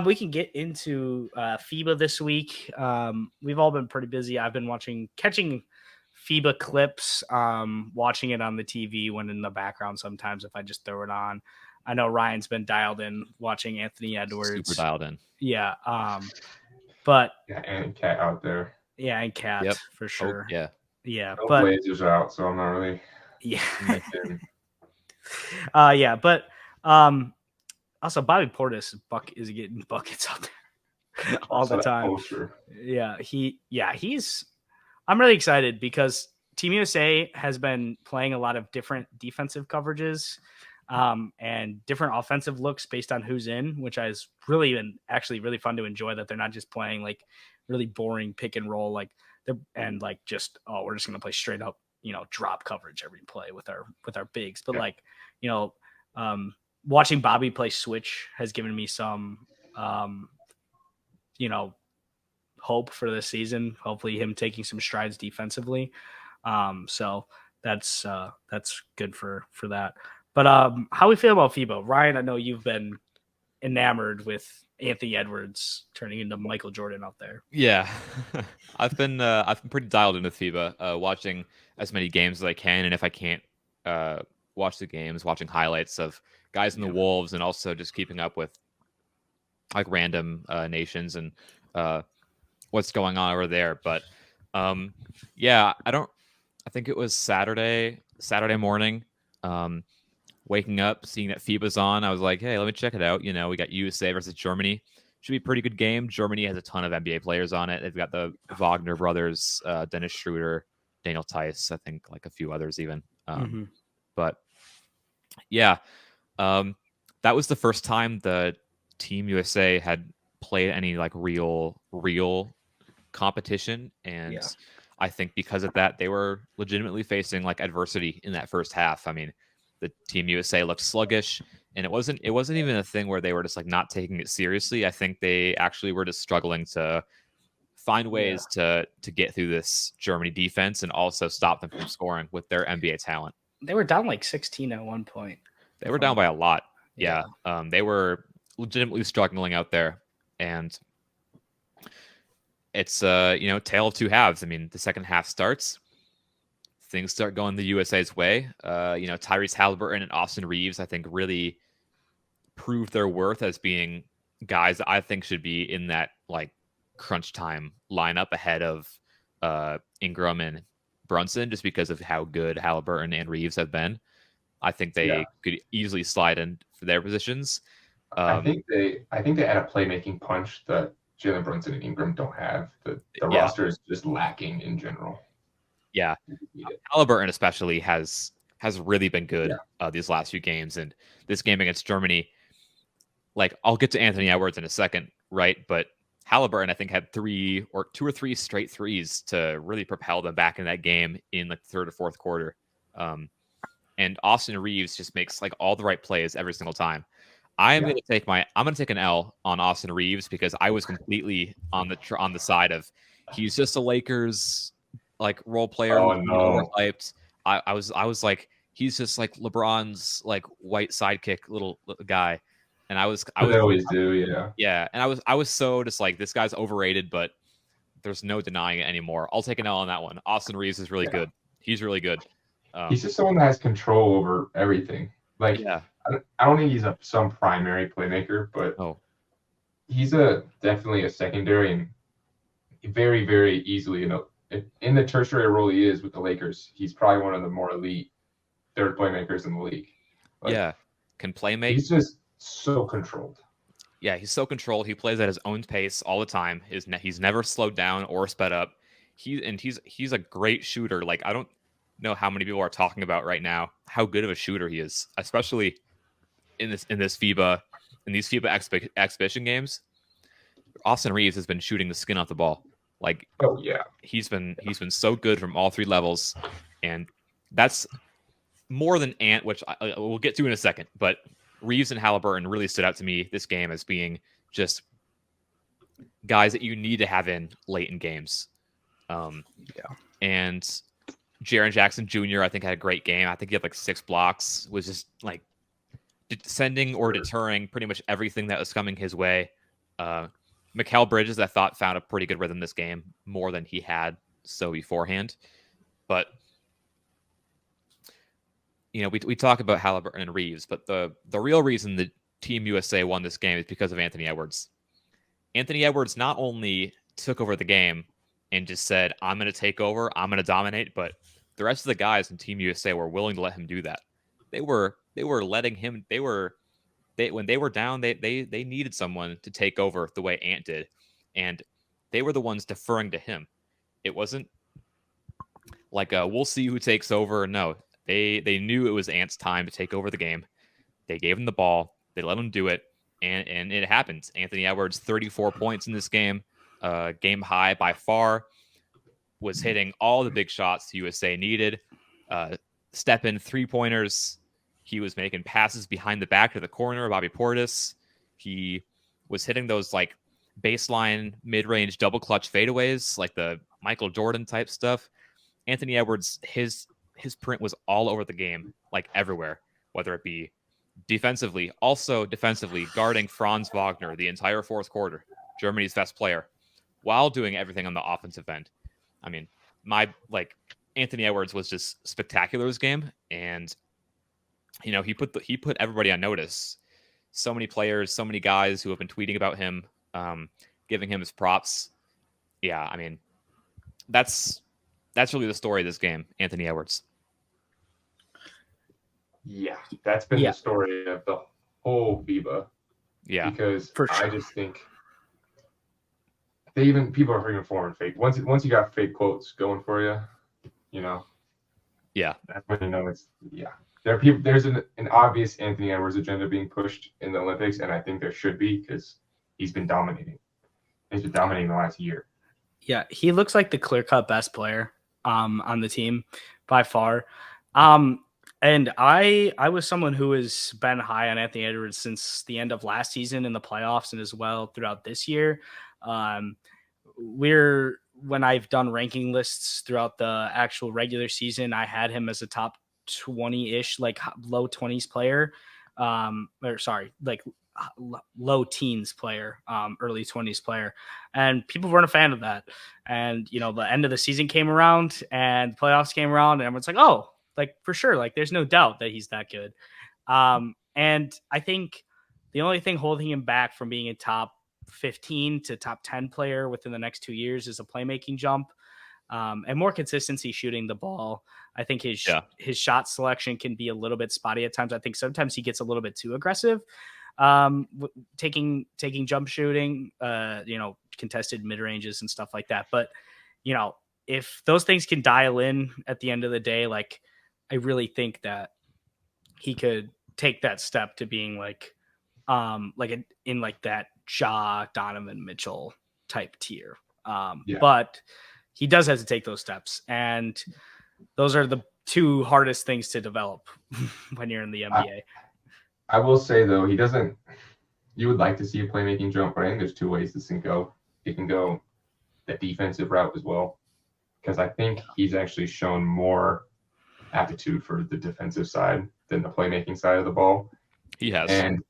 We can get into FIBA this week. We've all been pretty busy. I've been catching FIBA clips, watching it on the TV when in the background sometimes if I just throw it on. I know Ryan's been dialed in watching Anthony Edwards. Super dialed in. Yeah. But yeah, and Cat out there. Yeah, and Cat for sure. Oh, yeah. Yeah. No but Blazers are out, so I'm not really. Yeah. Yeah, but also Bobby Portis is getting buckets out there all the time. I'm really excited because Team USA has been playing a lot of different defensive coverages and different offensive looks based on who's in, which has really been actually really fun to enjoy, that they're not just playing like really boring pick and roll we're just going to play straight up, drop coverage every play with our bigs. But watching Bobby play switch has given me some hope for this season. Hopefully him taking some strides defensively. So that's good for that. But how we feel about FIBA? Ryan, I know you've been enamored with Anthony Edwards turning into Michael Jordan out there. Yeah. I've been pretty dialed into FIBA, watching as many games as I can, and if I can't watch the games, watching highlights of guys in the Wolves, and also just keeping up with like random nations and what's going on over there. But I think it was Saturday morning, waking up, seeing that FIBA's on. I was like, hey, let me check it out. We got USA versus Germany. Should be a pretty good game. Germany has a ton of NBA players on it. They've got the Wagner brothers, Dennis Schroeder, Daniel Tice, I think, like a few others even. But yeah, that was the first time the Team USA had played any like real competition, and I think because of that, they were legitimately facing like adversity in that first half. I mean, the Team USA looked sluggish, and it wasn't even a thing where they were just like not taking it seriously. I think they actually were just struggling to find ways to get through this Germany defense and also stop them from scoring with their NBA talent. They were down like 16 at one point. They were down by a lot. Yeah. They were legitimately struggling out there, and it's tale of two halves. I mean, the second half starts, things start going the USA's way. Tyrese Halliburton and Austin Reeves, I think, really proved their worth as being guys that I think should be in that like crunch time lineup ahead of Ingram and Brunson, just because of how good Halliburton and Reeves have been. I think they could easily slide in for their positions. I think they add a playmaking punch that Jalen Brunson and Ingram don't have. The roster is just lacking in general. Yeah, Halliburton especially has really been good these last few games, and this game against Germany. Like, I'll get to Anthony Edwards in a second, right? But Halliburton, I think, had two or three straight threes to really propel them back in that game in the third or fourth quarter. And Austin Reeves just makes like all the right plays every single time. I'm going to take an L on Austin Reeves because I was completely on the side of he's just a Lakers like role player. Oh, no. Overhyped. I was like, he's just like LeBron's like white sidekick little guy. And I always do, yeah. Yeah, and I was so just like, this guy's overrated, but there's no denying it anymore. I'll take an L on that one. Austin Reeves is really good. He's really good. He's just someone that has control over everything. Like, I don't think he's some primary playmaker, but he's definitely a secondary, and very, very easily, in the tertiary role he is with the Lakers, he's probably one of the more elite third playmakers in the league. Like, can play make. He's just so controlled. Yeah, he's so controlled. He plays at his own pace all the time. He's never slowed down or sped up. He's a great shooter. Like, I don't know how many people are talking about right now how good of a shooter he is, especially in this FIBA, in these FIBA exhibition games. Austin Reeves has been shooting the skin off the ball. Like, he's been so good from all three levels, and that's more than Ant, which we'll get to in a second. But Reeves and Halliburton really stood out to me this game as being just guys that you need to have in late in games. And Jaren Jackson Jr., I think, had a great game. I think he had like 6 blocks, was just like sending or deterring pretty much everything that was coming his way. Mikal Bridges, I thought, found a pretty good rhythm this game, more than he had so beforehand. But we talk about Halliburton and Reeves, but the real reason that Team USA won this game is because of Anthony Edwards. Anthony Edwards not only took over the game and just said, "I'm going to take over, I'm going to dominate," but the rest of the guys in Team USA were willing to let him do that. They were letting him. When they were down, they needed someone to take over the way Ant did, and they were the ones deferring to him. It wasn't like we'll see who takes over. No, they knew it was Ant's time to take over the game. They gave him the ball. They let him do it, and it happened. Anthony Edwards, 34 points in this game, game high by far, was hitting all the big shots the USA needed. Step in 3-pointers. He was making passes behind the back to the corner, Bobby Portis. He was hitting those like baseline mid-range double clutch fadeaways, like the Michael Jordan type stuff. Anthony Edwards, his print was all over the game, like everywhere, whether it be defensively, also defensively, guarding Franz Wagner the entire fourth quarter, Germany's best player, while doing everything on the offensive end. I mean, Anthony Edwards was just spectacular this game, and he put everybody on notice. So many players, so many guys who have been tweeting about him, giving him his props. Yeah, I mean, that's really the story of this game, Anthony Edwards. Yeah, that's been the story of the whole FIBA. Yeah, because I just think people are freaking forming fake. Once you got fake quotes going for you, yeah, that's when it's There's an obvious Anthony Edwards agenda being pushed in the Olympics, and I think there should be, because he's been dominating. He's been dominating the last year. Yeah, he looks like the clear-cut best player on the team by far. And I was someone who has been high on Anthony Edwards since the end of last season in the playoffs, and as well throughout this year. When I've done ranking lists throughout the actual regular season, I had him as a top 20-ish, like low 20s player, low teens player, early 20s player, and people weren't a fan of that. And the end of the season came around and playoffs came around, and everyone's like, oh, like for sure, like there's no doubt that he's that good. And I think the only thing holding him back from being a top 15 to top 10 player within the next 2 years is a playmaking jump, and more consistency shooting the ball. I think his shot selection can be a little bit spotty at times. I think sometimes he gets a little bit too aggressive, taking jump shooting, contested mid ranges and stuff like that. But if those things can dial in at the end of the day, like I really think that he could take that step to being in that Donovan Mitchell type tier. But he does have to take those steps, and those are the two hardest things to develop when you're in the NBA. I will say, though, he doesn't. You would like to see a playmaking jump, but I think there's two ways this can go. It can go the defensive route as well, because I think he's actually shown more aptitude for the defensive side than the playmaking side of the ball. He has. And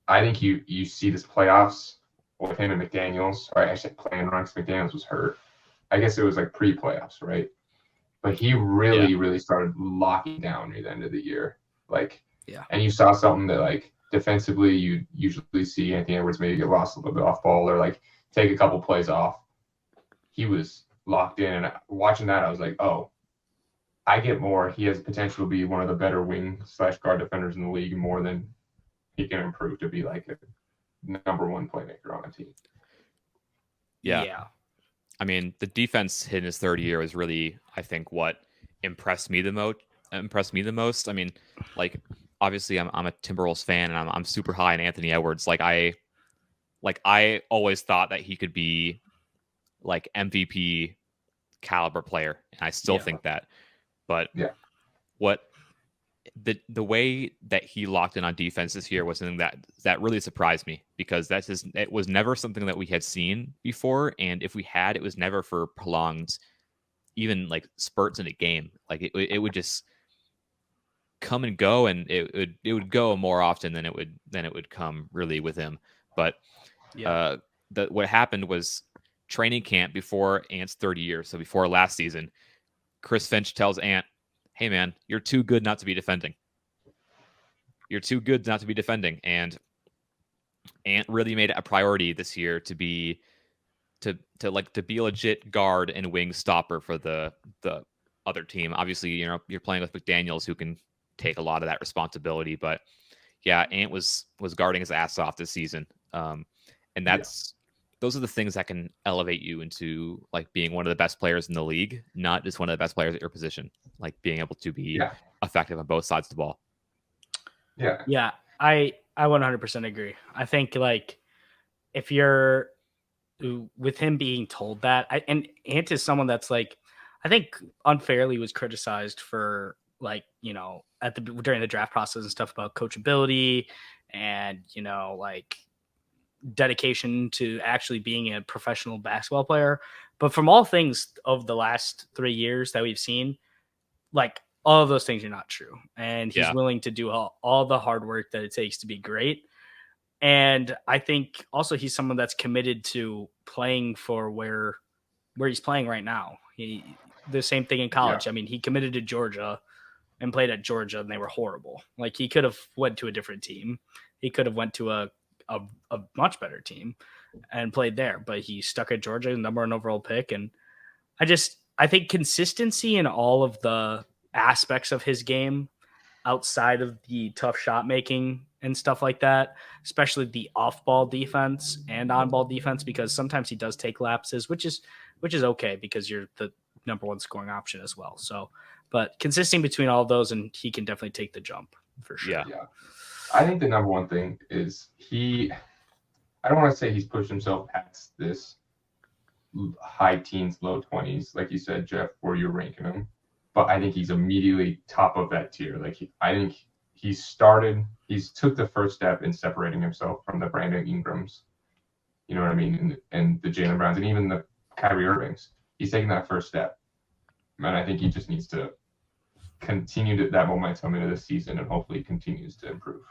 I think you see this playoffs with him and McDaniels, or actually playing around because McDaniels was hurt. I guess it was like pre-playoffs, right? But he really started locking down near the end of the year. And you saw something that, like, defensively, you usually see Anthony Edwards maybe get lost a little bit off ball or, like, take a couple plays off. He was locked in. And watching that, I was like, oh, I get more. He has potential to be one of the better wing/guard defenders in the league, more than he can improve to be, like, a number one playmaker on a team. Yeah. I mean, the defense in his third year was really, I think, what impressed me the most. I mean, like, obviously I'm a Timberwolves fan, and I'm super high on Anthony Edwards. I always thought that he could be like MVP caliber player, and I still think that. But what the way that he locked in on defense this year was something that really surprised me, because it was never something that we had seen before, and if we had, it was never for prolonged, even like spurts in a game. Like it would just come and go, and it would go more often than it would come really with him. But what happened was training camp before Ant's 30 years, so before last season, Chris Finch tells Ant, hey man, you're too good not to be defending. You're too good not to be defending. And Ant really made it a priority this year to be a legit guard and wing stopper for the other team. Obviously, you're playing with McDaniels, who can take a lot of that responsibility, but yeah, Ant was guarding his ass off this season. And those are the things that can elevate you into like being one of the best players in the league, not just one of the best players at your position, like being able to be effective on both sides of the ball. Yeah. I 100% agree. I think like if you're with him being told that, and Ant is someone that's like, I think unfairly was criticized for like, during the draft process and stuff about coachability and, like dedication to actually being a professional basketball player. But from all things of the last 3 years that we've seen, like all of those things are not true. And he's willing to do all the hard work that it takes to be great. And I think also he's someone that's committed to playing for where he's playing right now. The same thing in college. I mean, he committed to Georgia and played at Georgia, and they were horrible. Like he could have went to a different team. He could have went to a much better team and played there, but he stuck at Georgia, number 1 overall pick. And I think consistency in all of the aspects of his game outside of the tough shot making and stuff like that, especially the off-ball defense and on-ball defense, because sometimes he does take lapses, which is okay because you're the number 1 scoring option as well. So, but consisting between all of those, and he can definitely take the jump for sure. Yeah. I think the number 1 thing is I don't want to say he's pushed himself past this high teens, low 20s, like you said, Geoff, where you're ranking him. But I think he's immediately top of that tier. Like I think he's took the first step in separating himself from the Brandon Ingrams, you know what I mean, and the Jaylen Browns, and even the Kyrie Irvings. He's taking that first step, and I think he just needs to continue that momentum into this season, and hopefully continues to improve.